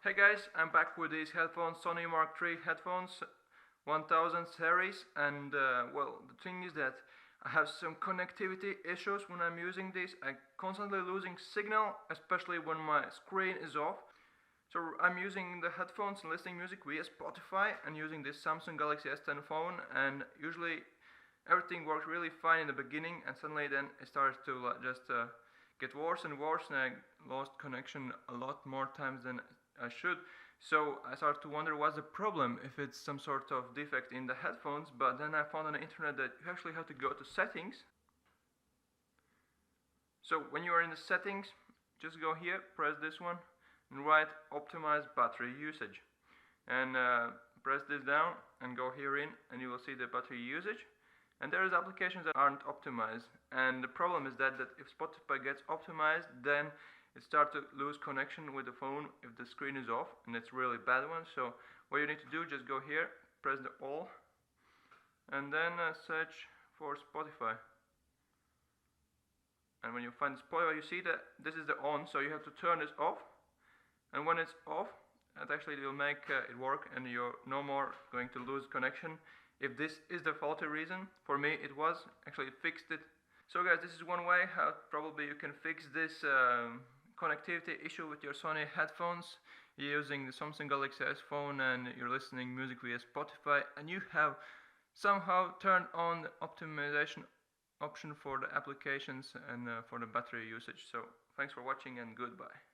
Hey guys, I'm back with these headphones, Sony Mark III headphones, 1000 series, and well, the thing is that I have some connectivity issues when I'm using these. I'm constantly losing signal, especially when my screen is off. So I'm using the headphones and listening music via Spotify and using this Samsung Galaxy S10 phone, and usually everything worked really fine in the beginning, and suddenly then it starts to just get worse and worse, and I lost connection a lot more times than I should. So I started to wonder what's the problem, if it's some sort of defect in the headphones. But then I found on the internet that you actually have to go to settings. So when you are in the settings, just go here, press this one, and write optimize battery usage, and press this down and go here in, and you will see the battery usage. And there is applications that aren't optimized, and the problem is that if Spotify gets optimized, then it starts to lose connection with the phone if the screen is off, and it's really bad one. So what you need to do, just go here, press the all, and then search for Spotify. And when you find Spotify, you see that this is the on, so you have to turn this off. And when it's off, it actually will make it work, and you're no more going to lose connection. If this is the faulty reason, for me it was, actually it fixed it. So guys, this is one way how probably you can fix this connectivity issue with your Sony headphones. You're using the Samsung Galaxy S phone and you're listening music via Spotify, and you have somehow turned on the optimization option for the applications and for the battery usage. So thanks for watching, and goodbye.